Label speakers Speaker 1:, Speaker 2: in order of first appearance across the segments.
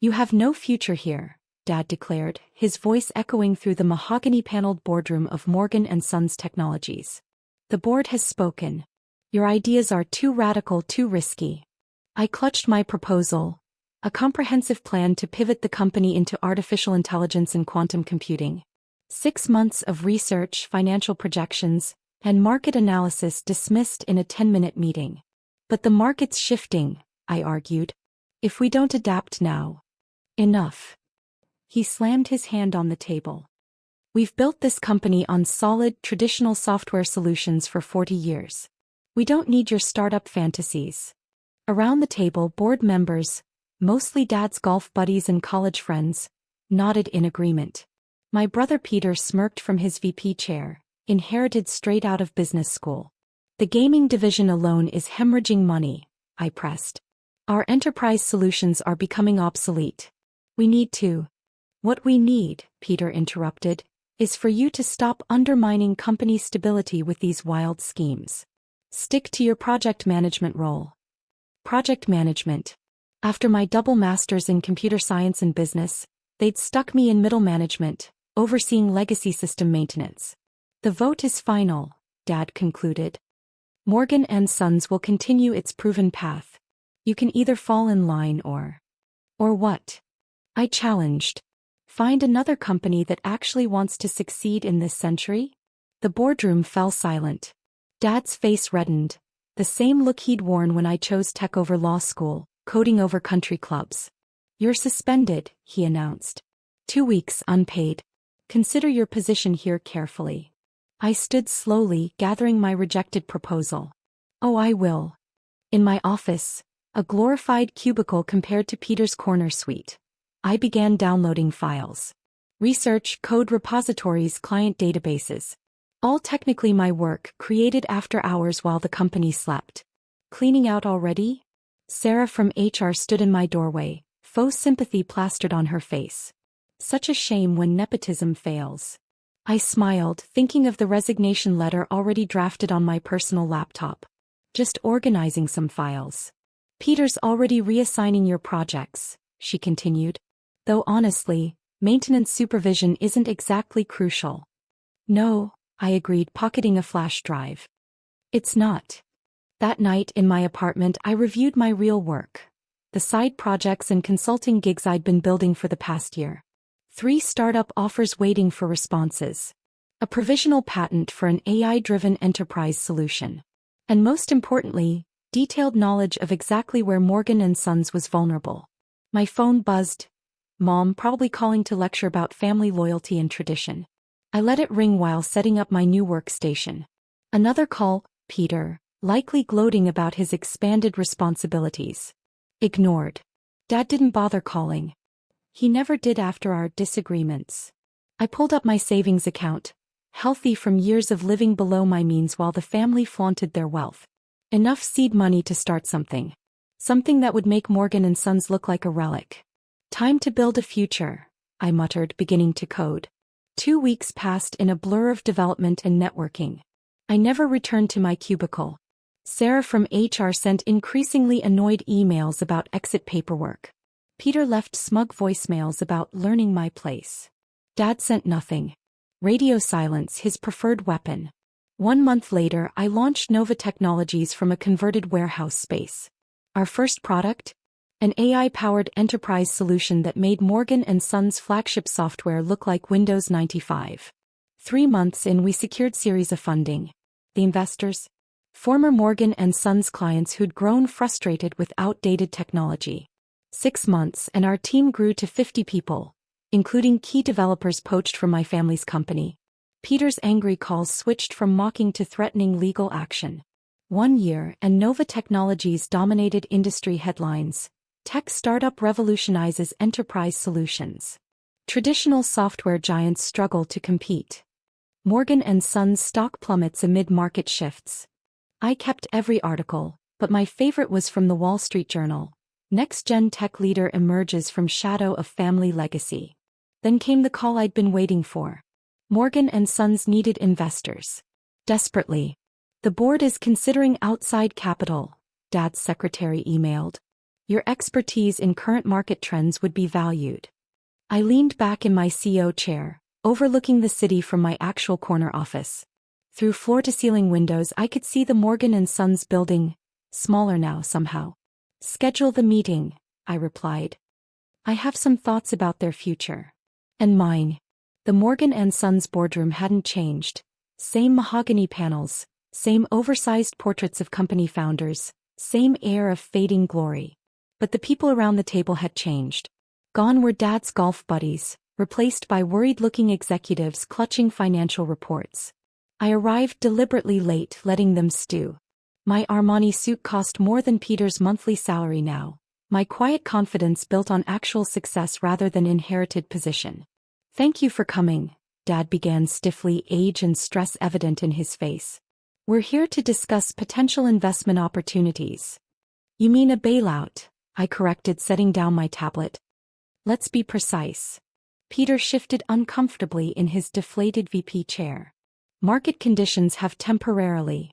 Speaker 1: You have no future here, Dad declared, his voice echoing through the mahogany-paneled boardroom of Morgan & Sons Technologies. The board has spoken. Your ideas are too radical, too risky. I clutched my proposal, a comprehensive plan to pivot the company into artificial intelligence and quantum computing. 6 months of research, financial projections, and market analysis dismissed in a 10-minute meeting. But the market's shifting, I argued. If we don't adapt now. Enough. He slammed his hand on the table. We've built this company on solid, traditional software solutions for 40 years. We don't need your startup fantasies. Around the table, board members, mostly Dad's golf buddies and college friends, nodded in agreement. My brother Peter smirked from his VP chair, inherited straight out of business school. The gaming division alone is hemorrhaging money, I pressed. Our enterprise solutions are becoming obsolete. We need to. What we need, Peter interrupted, is for you to stop undermining company stability with these wild schemes. Stick to your project management role. Project management. After my double masters in computer science and business, they'd stuck me in middle management, overseeing legacy system maintenance. The vote is final, Dad concluded. Morgan & Sons will continue its proven path. You can either fall in line or what? I challenged. Find another company that actually wants to succeed in this century? The boardroom fell silent. Dad's face reddened, the same look he'd worn when I chose tech over law school, coding over country clubs. You're suspended, he announced. 2 weeks unpaid. Consider your position here carefully. I stood slowly, gathering my rejected proposal. Oh, I will. In my office, a glorified cubicle compared to Peter's corner suite, I began downloading files. Research, code repositories, client databases. All technically my work, created after hours while the company slept. Cleaning out already? Sarah from HR stood in my doorway, faux sympathy plastered on her face. Such a shame when nepotism fails. I smiled, thinking of the resignation letter already drafted on my personal laptop. Just organizing some files. Peter's already reassigning your projects, she continued. Though honestly, maintenance supervision isn't exactly crucial. No, I agreed, pocketing a flash drive. It's not. That night in my apartment I reviewed my real work. The side projects and consulting gigs I'd been building for the past year. 3 startup offers waiting for responses. A provisional patent for an AI-driven enterprise solution. And most importantly, detailed knowledge of exactly where Morgan & Sons was vulnerable. My phone buzzed. Mom, probably calling to lecture about family loyalty and tradition. I let it ring while setting up my new workstation. Another call, Peter, likely gloating about his expanded responsibilities. Ignored. Dad didn't bother calling. He never did after our disagreements. I pulled up my savings account, healthy from years of living below my means while the family flaunted their wealth. Enough seed money to start something. Something that would make Morgan & Sons look like a relic. Time to build a future, I muttered, beginning to code. 2 weeks passed in a blur of development and networking. I never returned to my cubicle. Sarah from HR sent increasingly annoyed emails about exit paperwork. Peter left smug voicemails about learning my place. Dad sent nothing. Radio silence, his preferred weapon. 1 month later, I launched Nova Technologies from a converted warehouse space. Our first product? An AI-powered enterprise solution that made Morgan & Sons flagship software look like Windows 95. 3 months in, we secured series of funding. The investors? Former Morgan & Sons clients who'd grown frustrated with outdated technology. 6 months and our team grew to 50 people, including key developers poached from my family's company. Peter's angry calls switched from mocking to threatening legal action. 1 year and Nova Technologies dominated industry headlines. Tech startup revolutionizes enterprise solutions. Traditional software giants struggle to compete. Morgan & Sons stock plummets amid market shifts. I kept every article, but my favorite was from the Wall Street Journal. Next-gen tech leader emerges from shadow of family legacy. Then came the call I'd been waiting for. Morgan & Sons needed investors. Desperately. The board is considering outside capital, Dad's secretary emailed. Your expertise in current market trends would be valued. I leaned back in my CEO chair, overlooking the city from my actual corner office. Through floor-to-ceiling windows I could see the Morgan & Sons building, smaller now somehow. Schedule the meeting, I replied. I have some thoughts about their future. And mine. The Morgan & Sons boardroom hadn't changed. Same mahogany panels, same oversized portraits of company founders, same air of fading glory. But the people around the table had changed. Gone were Dad's golf buddies, replaced by worried-looking executives clutching financial reports. I arrived deliberately late, letting them stew. My Armani suit cost more than Peter's monthly salary now. My quiet confidence built on actual success rather than inherited position. Thank you for coming, Dad began stiffly, age and stress evident in his face. We're here to discuss potential investment opportunities. You mean a bailout, I corrected, setting down my tablet. Let's be precise. Peter shifted uncomfortably in his deflated VP chair. Market conditions have temporarily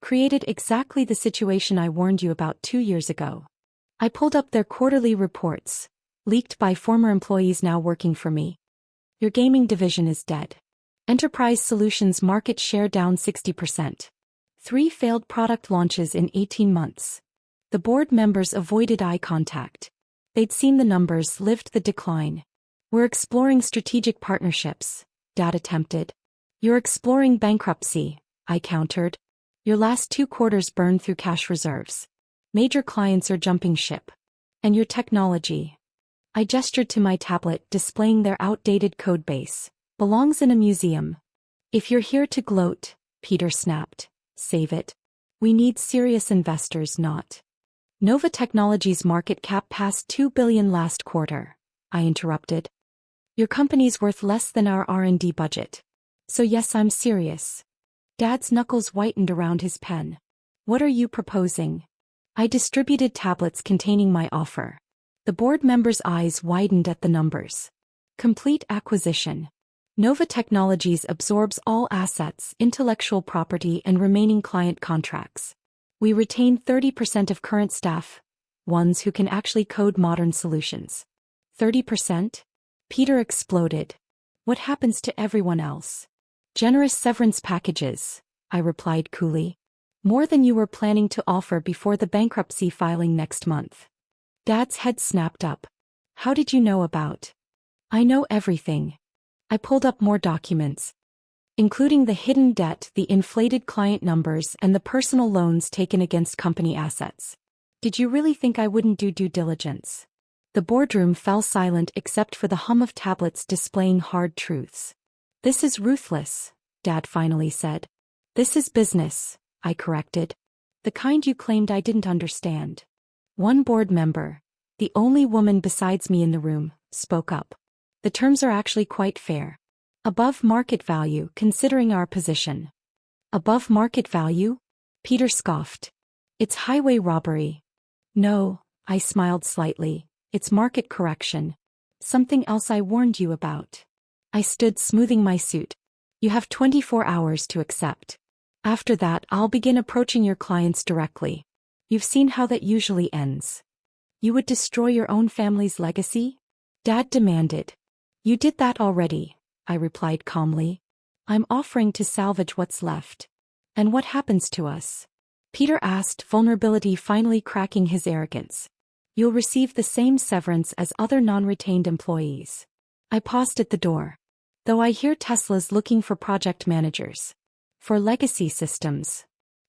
Speaker 1: created exactly the situation I warned you about 2 years ago. I pulled up their quarterly reports, leaked by former employees now working for me. Your gaming division is dead. Enterprise Solutions market share down 60%. 3 failed product launches in 18 months. The board members avoided eye contact. They'd seen the numbers, lived the decline. We're exploring strategic partnerships, Dad attempted. You're exploring bankruptcy, I countered. Your last 2 quarters burned through cash reserves. Major clients are jumping ship. And your technology. I gestured to my tablet, displaying their outdated code base. Belongs in a museum. If you're here to gloat, Peter snapped, save it. We need serious investors, not. Nova Technologies' market cap passed $2 billion last quarter, I interrupted. Your company's worth less than our R&D budget. So yes, I'm serious. Dad's knuckles whitened around his pen. What are you proposing? I distributed tablets containing my offer. The board members' eyes widened at the numbers. Complete acquisition. Nova Technologies absorbs all assets, intellectual property and remaining client contracts. We retain 30% of current staff, ones who can actually code modern solutions. 30%? Peter exploded. What happens to everyone else? Generous severance packages, I replied coolly. More than you were planning to offer before the bankruptcy filing next month. Dad's head snapped up. How did you know about? I know everything. I pulled up more documents, including the hidden debt, the inflated client numbers, and the personal loans taken against company assets. Did you really think I wouldn't do due diligence? The boardroom fell silent except for the hum of tablets displaying hard truths. This is ruthless, Dad finally said. This is business, I corrected. The kind you claimed I didn't understand. One board member, the only woman besides me in the room, spoke up. The terms are actually quite fair. Above market value, considering our position. Above market value? Peter scoffed. It's highway robbery. No, I smiled slightly. It's market correction. Something else I warned you about. I stood smoothing my suit. You have 24 hours to accept. After that, I'll begin approaching your clients directly. You've seen how that usually ends. You would destroy your own family's legacy? Dad demanded. You did that already, I replied calmly. I'm offering to salvage what's left. And what happens to us? Peter asked, vulnerability finally cracking his arrogance. You'll receive the same severance as other non-retained employees. I paused at the door. Though I hear Tesla's looking for project managers. For legacy systems.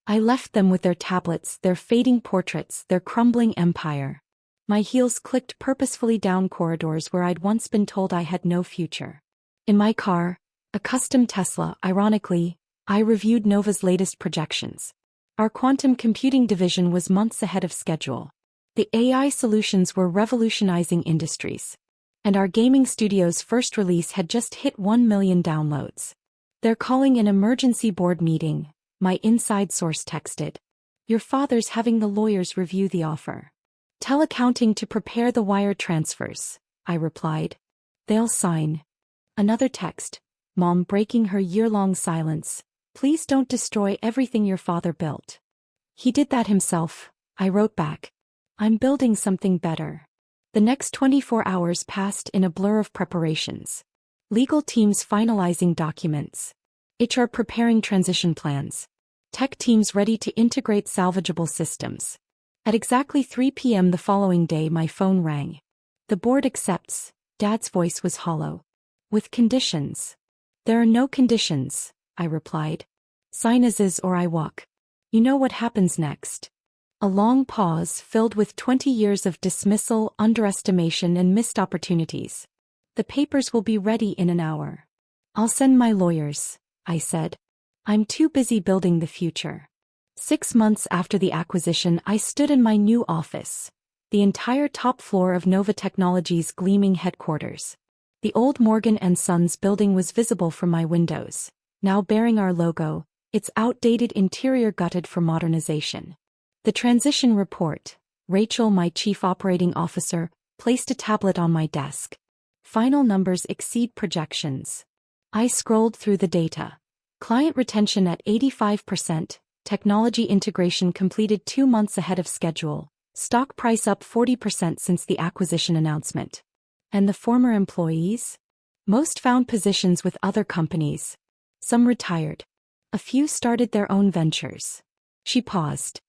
Speaker 1: I left them with their tablets, their fading portraits, their crumbling empire. My heels clicked purposefully down corridors where I'd once been told I had no future. In my car, a custom Tesla, ironically, I reviewed Nova's latest projections. Our quantum computing division was months ahead of schedule. The AI solutions were revolutionizing industries. And our gaming studio's first release had just hit 1 million downloads. They're calling an emergency board meeting, my inside source texted. Your father's having the lawyers review the offer. Tell accounting to prepare the wire transfers, I replied. They'll sign. Another text. Mom breaking her year-long silence. Please don't destroy everything your father built. He did that himself, I wrote back. I'm building something better. The next 24 hours passed in a blur of preparations. Legal teams finalizing documents. HR preparing transition plans. Tech teams ready to integrate salvageable systems. At exactly 3 p.m. the following day, my phone rang. The board accepts. Dad's voice was hollow. With conditions. There are no conditions, I replied. Sign as is or I walk. You know what happens next. A long pause filled with 20 years of dismissal, underestimation, and missed opportunities. The papers will be ready in an hour. I'll send my lawyers, I said. I'm too busy building the future. 6 months after the acquisition, I stood in my new office. The entire top floor of Nova Technologies' gleaming headquarters. The old Morgan & Sons building was visible from my windows, now bearing our logo, its outdated interior gutted for modernization. The transition report. Rachel, my chief operating officer, placed a tablet on my desk. Final numbers exceed projections. I scrolled through the data. Client retention at 85%, technology integration completed 2 months ahead of schedule, stock price up 40% since the acquisition announcement. And the former employees? Most found positions with other companies. Some retired. A few started their own ventures. She paused.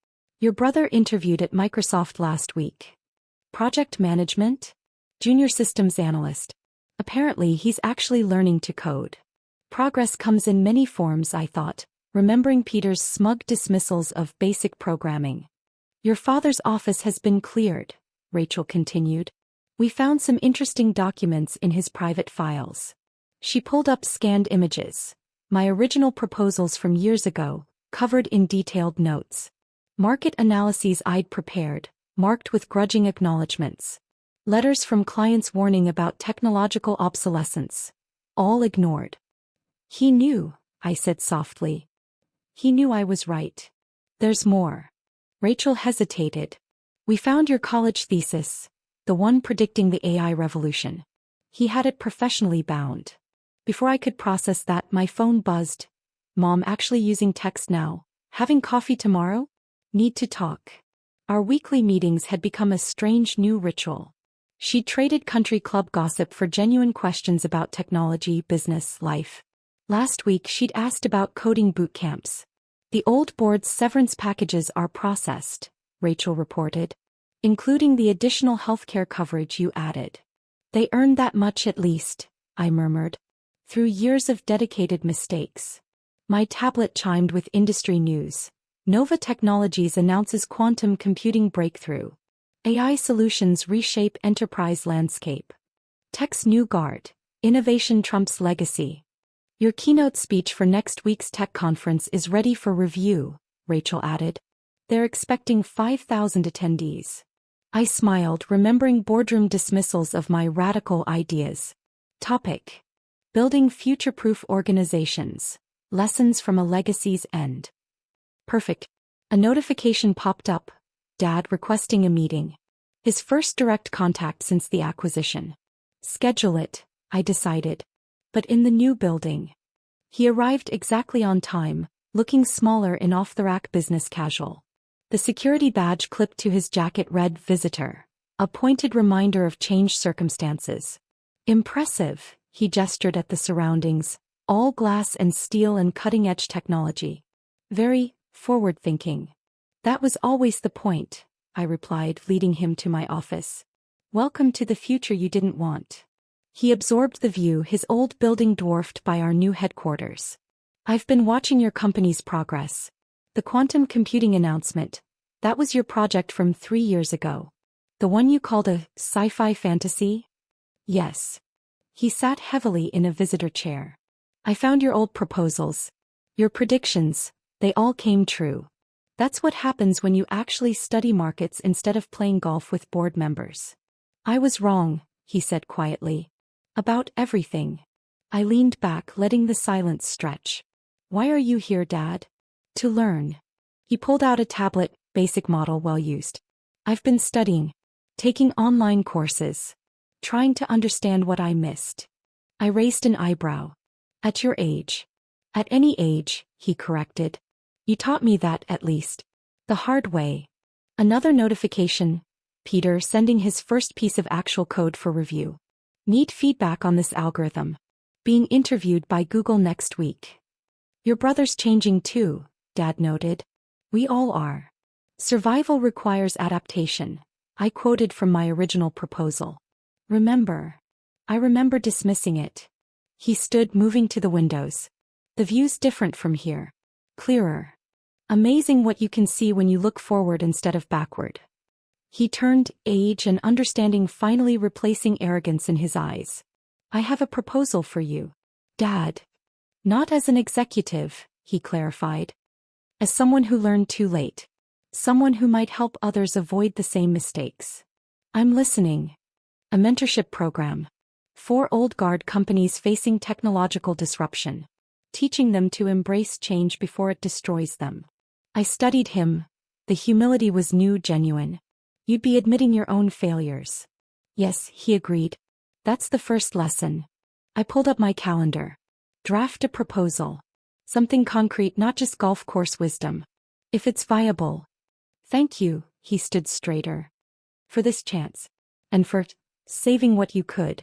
Speaker 1: Your brother interviewed at Microsoft last week. Project management? Junior systems analyst. Apparently he's actually learning to code. Progress comes in many forms, I thought, remembering Peter's smug dismissals of basic programming. Your father's office has been cleared, Rachel continued. We found some interesting documents in his private files. She pulled up scanned images. My original proposals from years ago, covered in detailed notes. Market analyses I'd prepared, marked with grudging acknowledgments. Letters from clients warning about technological obsolescence. All ignored. He knew, I said softly. He knew I was right. There's more. Rachel hesitated. We found your college thesis, the one predicting the AI revolution. He had it professionally bound. Before I could process that, my phone buzzed. Mom, actually using text now. Having coffee tomorrow? Need to talk. Our weekly meetings had become a strange new ritual. She'd traded country club gossip for genuine questions about technology, business, life. Last week she'd asked about coding boot camps. The old board's severance packages are processed, Rachel reported. Including the additional healthcare coverage you added. They earned that much at least, I murmured. Through years of dedicated mistakes. My tablet chimed with industry news. Nova Technologies announces quantum computing breakthrough. AI solutions reshape enterprise landscape. Tech's new guard. Innovation trumps legacy. Your keynote speech for next week's tech conference is ready for review, Rachel added. They're expecting 5,000 attendees. I smiled, remembering boardroom dismissals of my radical ideas. Topic. Building future-proof organizations. Lessons from a legacy's end. Perfect. A notification popped up. Dad requesting a meeting. His first direct contact since the acquisition. Schedule it, I decided. But in the new building. He arrived exactly on time, looking smaller in off-the-rack business casual. The security badge clipped to his jacket read Visitor. A pointed reminder of changed circumstances. Impressive, he gestured at the surroundings. All glass and steel and cutting-edge technology. Very forward-thinking. That was always the point, I replied, leading him to my office. Welcome to the future you didn't want. He absorbed the view, his old building dwarfed by our new headquarters. I've been watching your company's progress. The quantum computing announcement, that was your project from 3 years ago. The one you called a sci-fi fantasy? Yes. He sat heavily in a visitor chair. I found your old proposals. Your predictions, they all came true. That's what happens when you actually study markets instead of playing golf with board members. I was wrong, he said quietly. About everything. I leaned back, letting the silence stretch. Why are you here, Dad? To learn. He pulled out a tablet, basic model well used. I've been studying. Taking online courses. Trying to understand what I missed. I raised an eyebrow. At your age. At any age, he corrected. You taught me that, at least. The hard way. Another notification. Peter, sending his first piece of actual code for review. Need feedback on this algorithm. Being interviewed by Google next week. Your brother's changing too, Dad noted. We all are. Survival requires adaptation. I quoted from my original proposal. Remember. I remember dismissing it. He stood, moving to the windows. The view's different from here. Clearer. Amazing what you can see when you look forward instead of backward. He turned, age and understanding finally replacing arrogance in his eyes. I have a proposal for you, Dad. Not as an executive, he clarified. As someone who learned too late. Someone who might help others avoid the same mistakes. I'm listening. A mentorship program. 4 old guard companies facing technological disruption. Teaching them to embrace change before it destroys them. I studied him. The humility was new, genuine. You'd be admitting your own failures. Yes, he agreed. That's the first lesson. I pulled up my calendar. Draft a proposal. Something concrete, not just golf course wisdom. If it's viable. Thank you, he stood straighter. For this chance. And for saving what you could.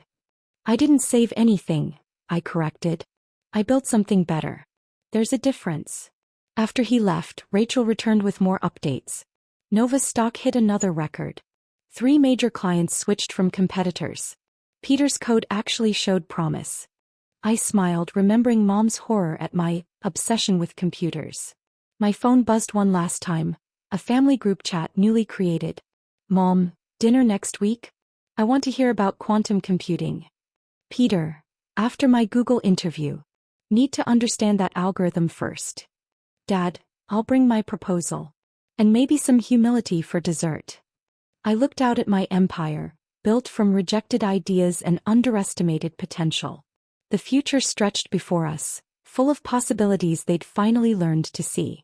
Speaker 1: I didn't save anything, I corrected. I built something better. There's a difference. After he left, Rachel returned with more updates. Nova's stock hit another record. 3 major clients switched from competitors. Peter's code actually showed promise. I smiled, remembering Mom's horror at my obsession with computers. My phone buzzed one last time, a family group chat newly created. Mom, dinner next week? I want to hear about quantum computing. Peter, after my Google interview. Need to understand that algorithm first. Dad, I'll bring my proposal. And maybe some humility for dessert. I looked out at my empire, built from rejected ideas and underestimated potential. The future stretched before us, full of possibilities they'd finally learned to see.